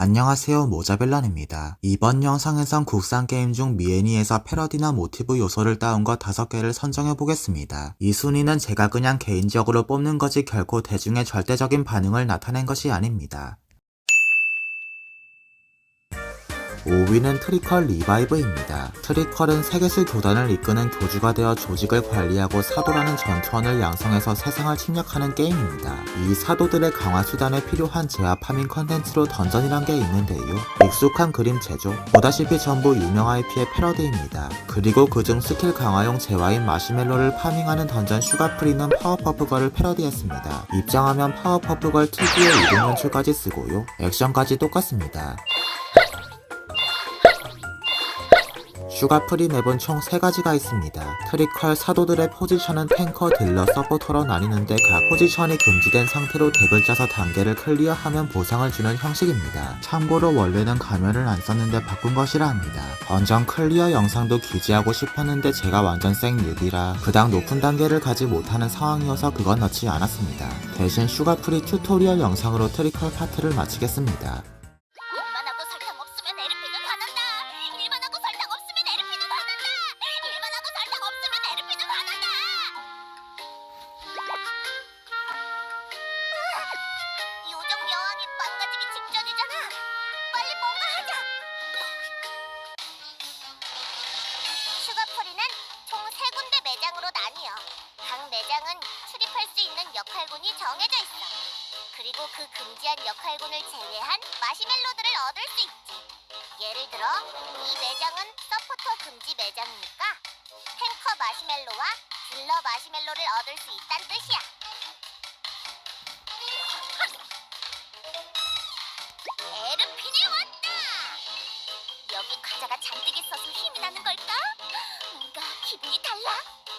안녕하세요, 모자벨란입니다. 이번 영상에선 국산 게임 중 미애니에서 패러디나 모티브 요소를 따온 것 5개를 선정해보겠습니다. 이 순위는 제가 그냥 개인적으로 뽑는 거지 결코 대중의 절대적인 반응을 나타낸 것이 아닙니다. 5위는 트리컬 리바이브입니다. 트리컬은 세계수 교단을 이끄는 교주가 되어 조직을 관리하고 사도라는 전투원을 양성해서 세상을 침략하는 게임입니다. 이 사도들의 강화 수단에 필요한 재화 파밍 컨텐츠로 던전이란 게 있는데요. 익숙한 그림체죠. 보다시피 전부 유명 IP의 패러디입니다. 그리고 그중 스킬 강화용 재화인 마시멜로를 파밍하는 던전 슈가프리는 파워퍼프걸을 패러디했습니다. 입장하면 파워퍼프걸 특유의 이동 연출까지 쓰고요. 액션까지 똑같습니다. 슈가프리 맵은 총 3가지가 있습니다. 트리컬 사도들의 포지션은 탱커, 딜러, 서포터로 나뉘는데 각 포지션이 금지된 상태로 덱을 짜서 단계를 클리어하면 보상을 주는 형식입니다. 참고로 원래는 가면을 안 썼는데 바꾼 것이라 합니다. 던전 클리어 영상도 기재하고 싶었는데 제가 완전 생 뉴비라 그닥 높은 단계를 가지 못하는 상황이어서 그건 넣지 않았습니다. 대신 슈가프리 튜토리얼 영상으로 트리컬 파트를 마치겠습니다. 슈가프리는 총 3군데 매장으로 나뉘어 각 매장은 출입할 수 있는 역할군이 정해져 있어. 그리고 그 금지한 역할군을 제외한 마시멜로들을 얻을 수 있지. 예를 들어 이 매장은 서포터 금지 매장이니까 탱커 마시멜로와 딜러 마시멜로를 얻을 수 있단 뜻이야. 에르핀이 왔다! 여기 과자가 잔뜩 있어서 힘이 나는 걸까? 뭔가 기분이 달라.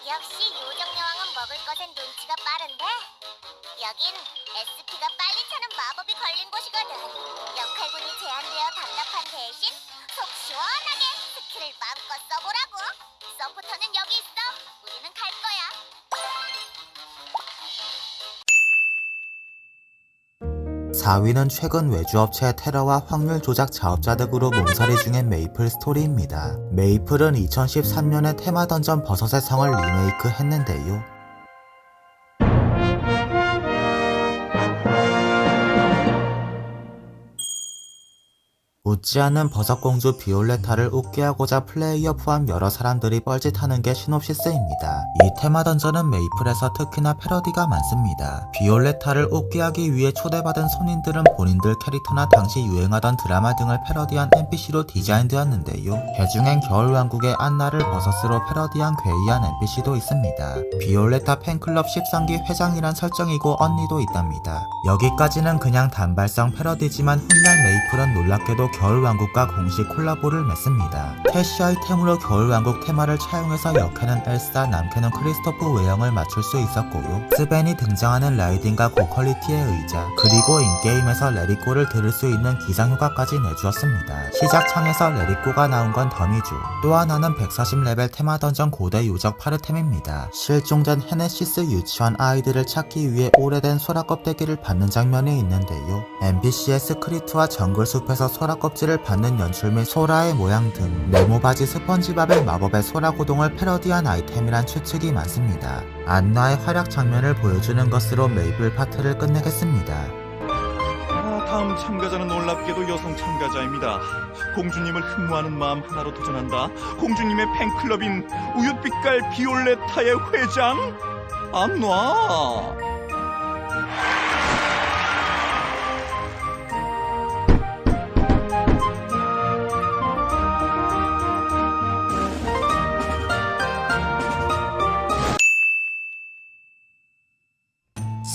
역시 요정 여왕은 먹을 것엔 눈치가 빠른데 여긴 SP가 빨리 차는 마법이 걸린 곳이거든. 역할군이 제한되어 답답한 대신 속 시원하게 스킬을 마음껏 써보라고. 서포터는 여기 있어. 우리는 갈 거야. 4위는 최근 외주업체의 테러와 확률 조작 자업자 득으로 몸살이 중인 메이플 스토리입니다. 메이플은 2013년에 테마 던전 버섯의 성을 리메이크 했는데요. 웃지 않는 버섯공주 비올레타를 웃게 하고자 플레이어 포함 여러 사람들이 뻘짓하는 게 시놉시스입니다. 이 테마 던전은 메이플에서 특히나 패러디가 많습니다. 비올레타를 웃게 하기 위해 초대받은 손님들은 본인들 캐릭터나 당시 유행하던 드라마 등을 패러디한 NPC로 디자인되었는데요. 개중엔 겨울왕국의 안나를 버섯으로 패러디한 괴이한 NPC도 있습니다. 비올레타 팬클럽 13기 회장이란 설정이고 언니도 있답니다. 여기까지는 그냥 단발성 패러디지만 훗날 메이플은 놀랍게도 겨울왕국과 공식 콜라보를 맺습니다. 캐시 아이템으로 겨울왕국 테마를 차용해서 여캐는 엘사, 남캐는 크리스토프 외형을 맞출 수 있었고요. 스벤이 등장하는 라이딩과 고퀄리티의 의자, 그리고 인게임에서 레리꼬를 들을 수 있는 기상효과까지 내주었습니다. 시작창에서 레리꼬가 나온 건 더미죠. 또 하나는 140레벨 테마 던전 고대 요적 파르템입니다. 실종된 헤네시스 유치원 아이들을 찾기 위해 오래된 소라 껍데기를 받는 장면이 있는데요. NPC의 스크립트와 정글숲에서 소라 껍질을 받는 연출 및 소라의 모양 등 네모바지 스펀지밥의 마법의 소라 고동을 패러디한 아이템이란 추측이 많습니다. 안나의 활약 장면을 보여주는 것으로 메이플 파트를 끝내겠습니다. 다음 참가자는 놀랍게도 여성 참가자입니다. 공주님을 흠모하는 마음 하나로 도전한다. 공주님의 팬클럽인 우윳빛깔 비올레타의 회장 안놔.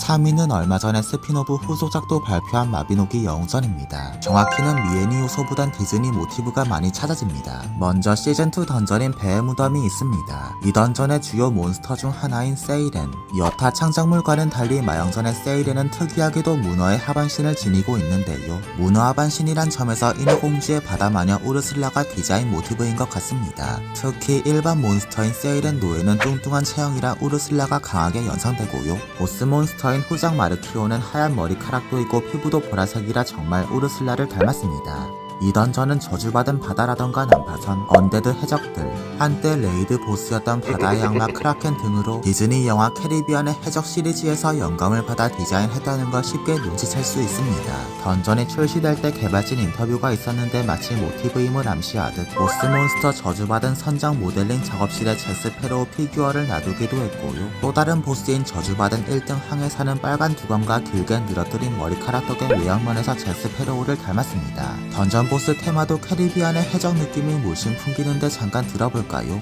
(3위는) 얼마 전에 스피노브 후속작도 발표한 마비노기 영웅전입니다. 정확히는 미애니 요소보단 디즈니 모티브가 많이 찾아집니다. 먼저 시즌2 던전인 배의 무덤이 있습니다. 이 던전의 주요 몬스터 중 하나인 세이렌. 여타 창작물과는 달리 마영전의 세이렌은 특이하게도 문어의 하반신을 지니고 있는데요. 문어 하반신이란 점에서 인어공주의 바다마녀 우르슬라가 디자인 모티브인 것 같습니다. 특히 일반 몬스터인 세이렌 노예는 뚱뚱한 체형이라 우르슬라가 강하게 연상되고요. 보스 몬스터인 캐릭터인 후장 마르키오는 하얀 머리카락도 있고 피부도 보라색이라 정말 우르슬라를 닮았습니다. 이 던전은 저주받은 바다라던가 난파선, 언데드 해적들, 한때 레이드 보스였던 바다의 악마 크라켄 등으로 디즈니 영화 캐리비안의 해적 시리즈에서 영감을 받아 디자인했다는 걸 쉽게 눈치챌 수 있습니다. 던전이 출시될 때 개발진 인터뷰가 있었는데 마치 모티브임을 암시하듯 보스몬스터 저주받은 선장 모델링 작업실에 제스 페로우 피규어를 놔두기도 했고요. 또 다른 보스인 저주받은 1등 항해사는 빨간 두건과 길게 늘어뜨린 머리카락 덕에 외형면에서 제스 페로우를 닮았습니다. 던전 보스 테마도 캐리비안의 해적 느낌이 물씬 풍기는데 잠깐 들어볼까요?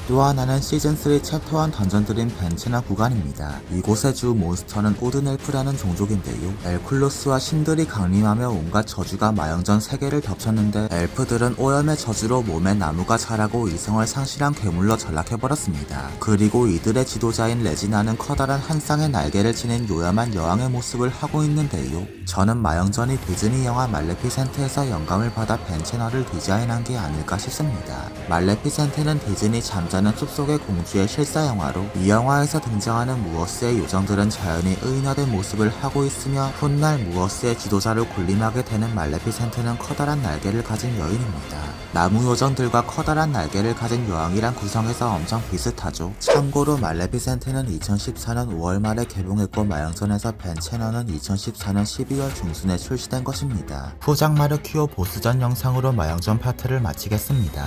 또 하나는 시즌3 챕터 1 던전 드림 벤체나 구간입니다. 이곳의 주 몬스터는 오든엘프라는 종족인데요. 엘쿨로스와 신들이 강림하며 온갖 저주가 마영전 세계를 덮쳤는데 엘프들은 오염의 저주로 몸에 나무가 자라고 이성을 상실한 괴물로 전락해버렸습니다. 그리고 이들의 지도자인 레지나는 커다란 한 쌍의 날개를 지닌 요염한 여왕의 모습을 하고 있는데요. 저는 마영전이 디즈니 영화 말레피센트에서 영감을 받아 벤체너를 디자인한 게 아닐까 싶습니다. 말레피센트는 디즈니 잠자는 숲속의 공주의 실사 영화로 이 영화에서 등장하는 무어스의 요정들은 자연히 의인화된 모습을 하고 있으며 훗날 무어스의 지도자를 군림하게 되는 말레피센트는 커다란 날개를 가진 여인입니다. 나무 요정들과 커다란 날개를 가진 여왕이란 구성에서 엄청 비슷하죠. 참고로 말레피센트는 2014년 5월 말에 개봉했고 마영전에서 벤체너는 2014년 12월 중순에 출시된 것입니다. 후장 마르키오 보스전 영상으로 마영전 파트를 마치겠습니다.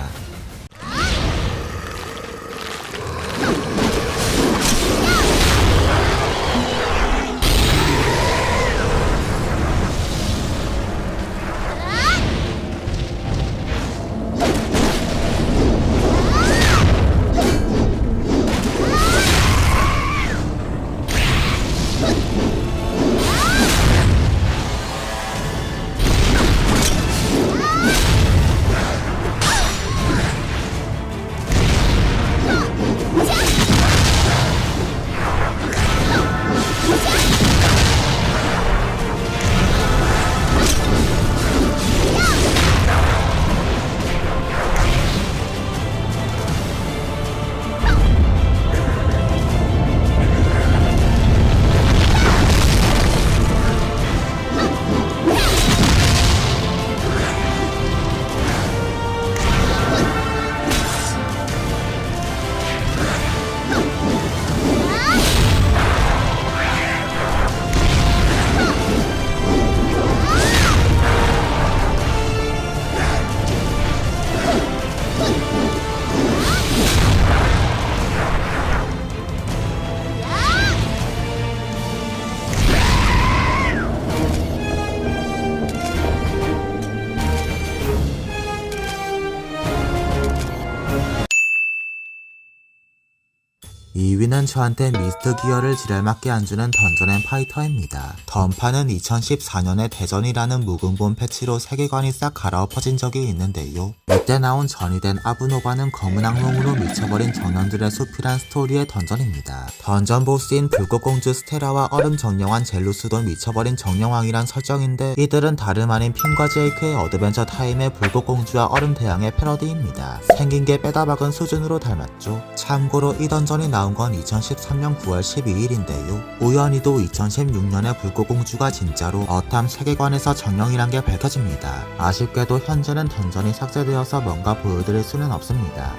위는 저한테 미스트 기어를 지랄맞게 안주는 던전 앤 파이터입니다. 던파는 2014년에 대전이라는 무근본 패치로 세계관이 싹 갈아엎어진 적이 있는데요. 이때 나온 전이 된 아브노바는 검은 악몽으로 미쳐버린 정년들의 숲이란 스토리의 던전입니다. 던전 보스인 불꽃공주 스테라와 얼음 정령왕 젤루스도 미쳐버린 정령왕이란 설정인데 이들은 다름 아닌 핀과 제이크의 어드벤처 타임의 불꽃공주와 얼음 대왕의 패러디입니다. 생긴 게 빼다박은 수준으로 닮았죠. 참고로 이 던전이 나온 건 2013년 9월 12일인데요. 우연히도 2016년에 불꽃공주가 진짜로 어탐 세계관에서 정령이란 게 밝혀집니다. 아쉽게도 현재는 던전이 삭제되어서 뭔가 보여드릴 수는 없습니다.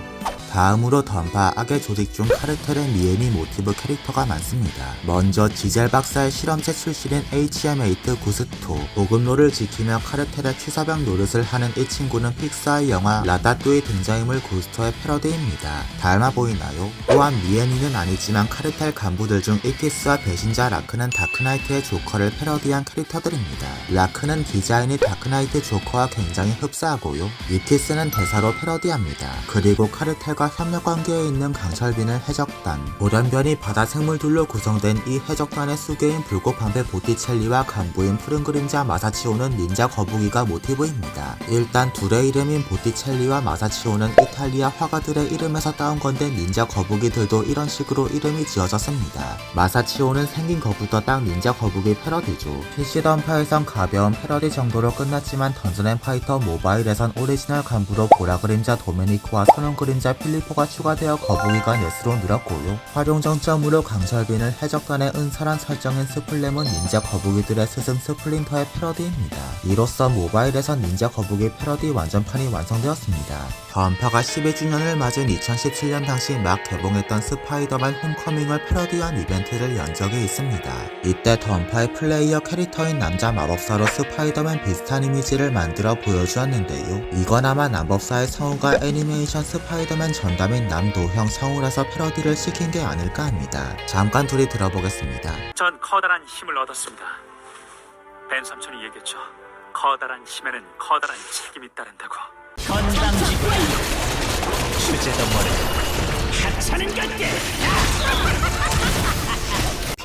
다음으로 던파 악의 조직 중 카르텔의 미에미 모티브 캐릭터가 많습니다. 먼저 지젤 박사의 실험체 출신인 HM8 구스토, 보급로를 지키며 카르텔의 취사병 노릇을 하는 이 친구는 픽사의 영화 라따뚜이 등장인물 구스토의 패러디입니다. 닮아 보이나요? 또한 미에미는 아니지만 카르텔 간부들 중 이키스와 배신자 라크는 다크나이트의 조커를 패러디한 캐릭터들입니다. 라크는 디자인이 다크나이트 조커와 굉장히 흡사하고요. 이키스는 대사로 패러디합니다. 그리고 카르텔과 해적과 협력관계에 있는 강철빈을 해적단, 돌연변이 바다 생물들로 구성된 이 해적단의 수괴인 불꽃 방패 보티첼리와 간부인 푸른 그림자 마사치오는 닌자 거북이가 모티브입니다. 일단 둘의 이름인 보티첼리와 마사치오는 이탈리아 화가들의 이름에서 따온 건데 닌자 거북이들도 이런 식으로 이름이 지어졌습니다. 마사치오는 생긴 것부터 딱 닌자 거북이 패러디죠. PC 던파에선 가벼운 패러디 정도로 끝났지만 던전 앤 파이터 모바일에선 오리지널 간부로 보라 그림자 도메니코와 선홍 그림자 필리포가 추가되어 거북이가 넷으로 늘었고요. 활용 정점으로 강철빈을 해적단의 은사란 설정인 스플램은 닌자 거북이들의 스승 스플린터의 패러디입니다. 이로써 모바일에선 닌자 거북이 패러디 완전판이 완성되었습니다. 던파가 12주년을 맞은 2017년 당시 막 개봉했던 스파이더맨 홈커밍을 패러디한 이벤트를 연 적이 있습니다. 이때 던파의 플레이어 캐릭터인 남자 마법사로 스파이더맨 비슷한 이미지를 만들어 보여주었는데요. 이건 아마 남법사의 성우가 애니메이션 스파이더맨 전담인 남도형 성우라서 패러디를 시킨 게 아닐까 합니다. 잠깐 둘이 들어보겠습니다. 전 커다란 힘을 얻었습니다. 벤 삼촌이 얘기했죠. 커다란 힘에는 커다란 책임이 따른다고. 건방지고 주제도 모르고 하찮은 것들.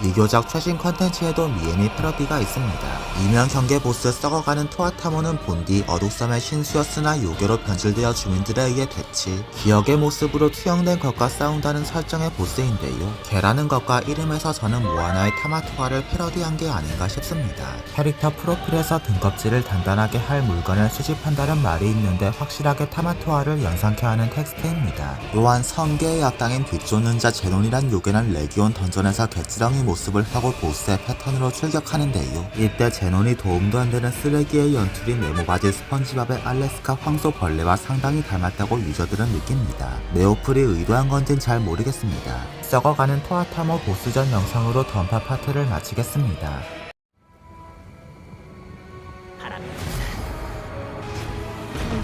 비교적 최신 컨텐츠에도 미애니 패러디가 있습니다. 이명 경계 보스 썩어가는 토아타모는 본디 어둑섬의 신수였으나 요괴로 변질되어 주민들에 의해 퇴치, 기억의 모습으로 투영된 것과 싸운다는 설정의 보스인데요. 개라는 것과 이름에서 저는 모아나의 타마토아를 패러디한 게 아닌가 싶습니다. 캐릭터 프로필에서 등껍질을 단단하게 할 물건을 수집한다는 말이 있는데 확실하게 타마토아를 연상케 하는 텍스트입니다. 또한 성계의 악당인 뒷쫓는 자 제논이란 요괴는 레기온 던전에서 개찌렁이 모습을 하고 보스의 패턴으로 출격하는데요. 이때 제논이 도움도 안 되는 쓰레기의 연출인 네모바지 스펀지밥의 알래스카 황소벌레와 상당히 닮았다고 유저들은 느낍니다. 네오플이 의도한 건진 잘 모르겠습니다. 썩어가는 토아타모 보스전 영상으로 던파 파트를 마치겠습니다.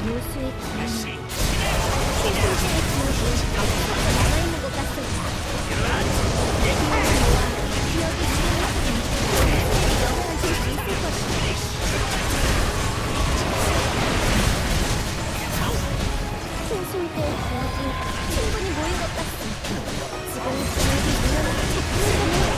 요수의 기운이 최신지의 기억이 남아있는 것 같습니다. 기억이 영원하실 수 있을 것입니다. 최신지의 기억이 충분히 모인 것 같습니다. 지금 기억이 유연하게 작동을 합니다.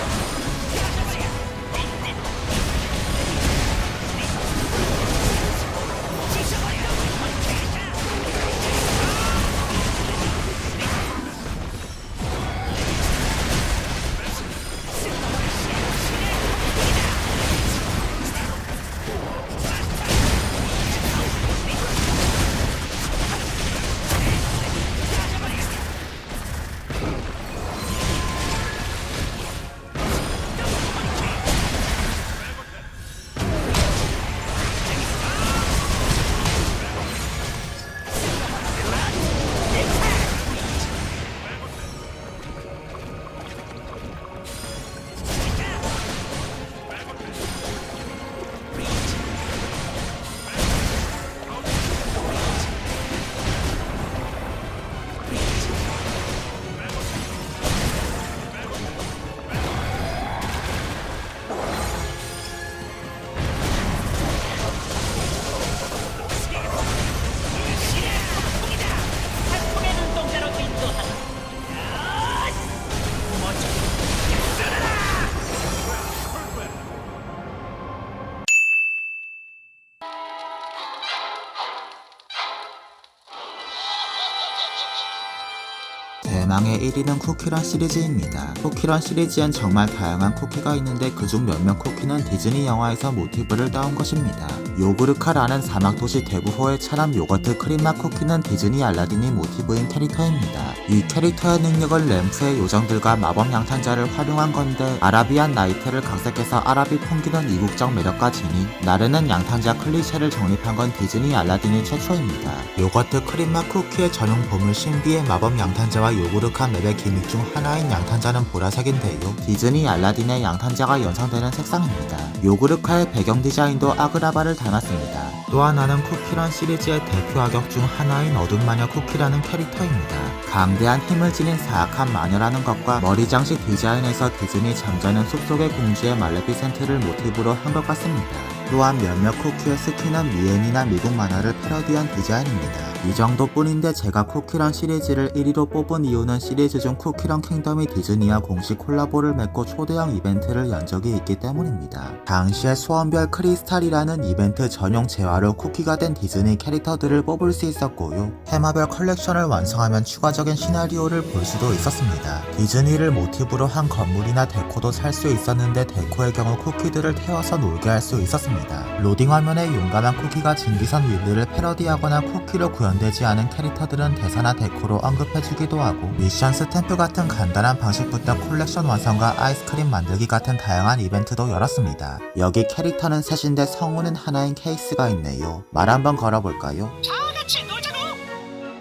대망의 1위는 쿠키런 시리즈입니다. 쿠키런 시리즈엔 정말 다양한 쿠키가 있는데 그중 몇몇 쿠키는 디즈니 영화에서 모티브를 따온 것입니다. 요구르카라는 사막도시 대부호의 차람 요거트 크림맛 쿠키는 디즈니 알라딘이 모티브인 캐릭터입니다. 이 캐릭터의 능력은 램프의 요정들과 마법 양탄자를 활용한 건데 아라비안 나이트를 각색해서 아랍이 풍기는 이국적 매력과 지니 나르는 양탄자 클리셰를 정립한 건 디즈니 알라딘이 최초입니다. 요거트 크림맛 쿠키의 전용 보물 신비의 마법 양탄자와 요구르카 맵의 기믹 중 하나인 양탄자는 보라색인데요. 디즈니 알라딘의 양탄자가 연상되는 색상입니다. 요구르카의 배경 디자인도 아그라바를 닮았습니다. 또 하나는 쿠키런 시리즈의 대표 악역 중 하나인 어둠 마녀 쿠키라는 캐릭터입니다. 강대한 힘을 지닌 사악한 마녀라는 것과 머리 장식 디자인에서 디즈니 잠자는 숲속의 공주의 말레피센트를 모티브로 한 것 같습니다. 또한 몇몇 쿠키의 스킨은 미엔이나 미국 만화를 패러디한 디자인입니다. 이 정도뿐인데 제가 쿠키런 시리즈를 1위로 뽑은 이유는 시리즈 중 쿠키런 킹덤이 디즈니와 공식 콜라보를 맺고 초대형 이벤트를 연 적이 있기 때문입니다. 당시에 수원별 크리스탈이라는 이벤트 전용 재화로 쿠키가 된 디즈니 캐릭터들을 뽑을 수 있었고요. 테마별 컬렉션을 완성하면 추가적인 시나리오를 볼 수도 있었습니다. 디즈니를 모티브로 한 건물이나 데코도 살 수 있었는데 데코의 경우 쿠키들을 태워서 놀게 할 수 있었습니다. 로딩 화면에 용감한 쿠키가 진기선 윌리를 패러디하거나 쿠키로 구현되지 않은 캐릭터들은 대사나 데코로 언급해주기도 하고 미션 스탬프 같은 간단한 방식부터 콜렉션 완성과 아이스크림 만들기 같은 다양한 이벤트도 열었습니다. 여기 캐릭터는 셋인데 성우는 하나인 케이스가 있네요. 말 한번 걸어볼까요? 같이 놀자고.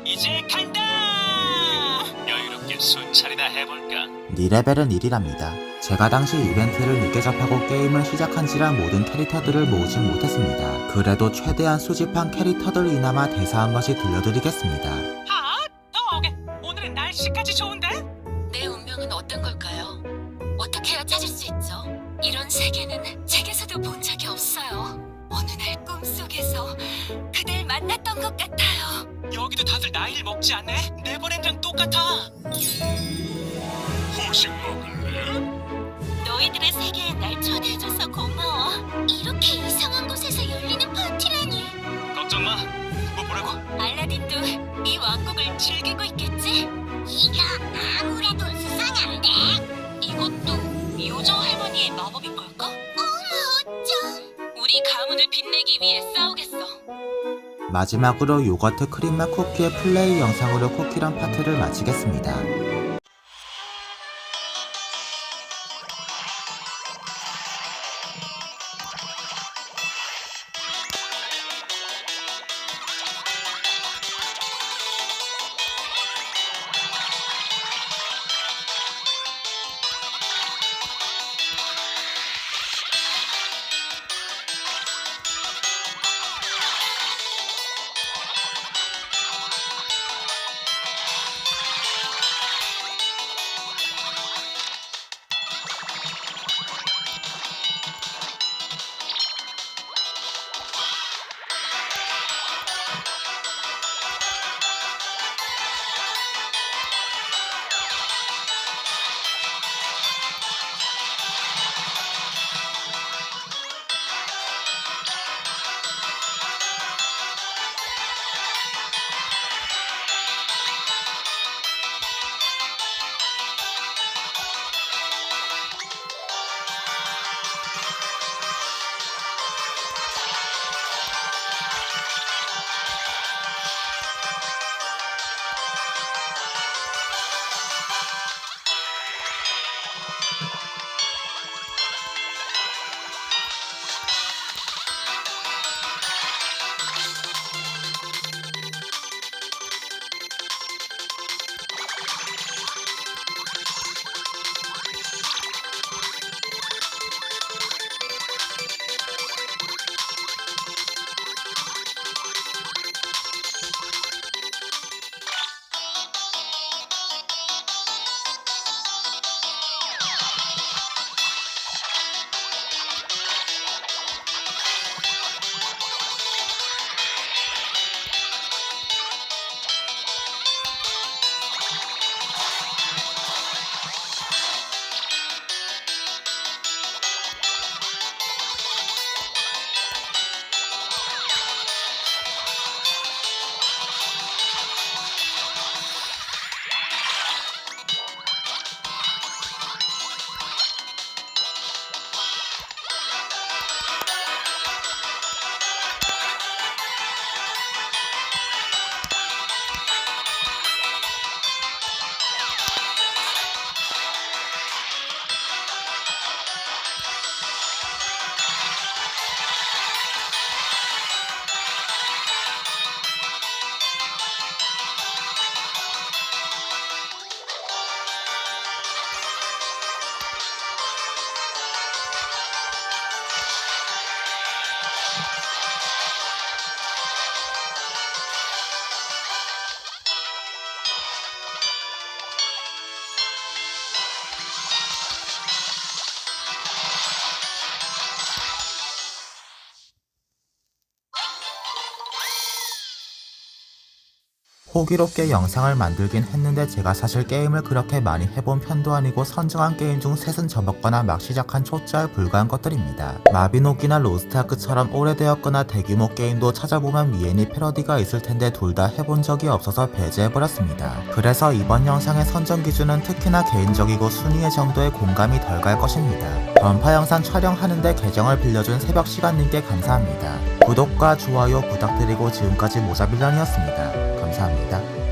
이제 간다. 여유롭게 순찰이나 해볼까. 네 레벨은 1이랍니다. 제가 당시 이벤트를 늦게 접하고 게임을 시작한지라 모든 캐릭터들을 모으진 못했습니다. 그래도 최대한 수집한 캐릭터들이나마 대사 한 번씩 들려드리겠습니다. 오늘은 날씨까지 좋은데? 내 운명은 어떤 걸까요? 어떻게 해야 찾을 수 있죠? 이런 세계는 책에서도 본 적이 없어요. 어느 날 꿈속에서 그댈 만났던 것 같아요. 여기도 다들 나이를 먹지 않네? 네버랜드랑 똑같아. 후식 먹을래? 너희들의 세계에 날 초대해줘서 고마워. 이렇게 이상한 곳에서 열리는 파티라니. 걱정 마. 뭐라고? 알라딘도 네 왕국을 즐기고 있겠지? 이거 아무래도 수상한데. 이것도 요정 할머니의 마법인 걸까? 어머 어쩜. 우리 가문을 빛내기 위해 싸우겠어. 마지막으로 요거트 크림맛 쿠키의 플레이 영상으로 쿠키런 파트를 마치겠습니다. 호기롭게 영상을 만들긴 했는데 제가 사실 게임을 그렇게 많이 해본 편도 아니고 선정한 게임 중 셋은 접었거나 막 시작한 초짜에 불과한 것들입니다. 마비노기나 로스트아크처럼 오래되었거나 대규모 게임도 찾아보면 미애니 패러디가 있을 텐데 둘 다 해본 적이 없어서 배제해버렸습니다. 그래서 이번 영상의 선정 기준은 특히나 개인적이고 순위의 정도에 공감이 덜 갈 것입니다. 전파 영상 촬영하는데 계정을 빌려준 새벽시간님께 감사합니다. 구독과 좋아요 부탁드리고 지금까지 모자빌런이었습니다. 감사합니다.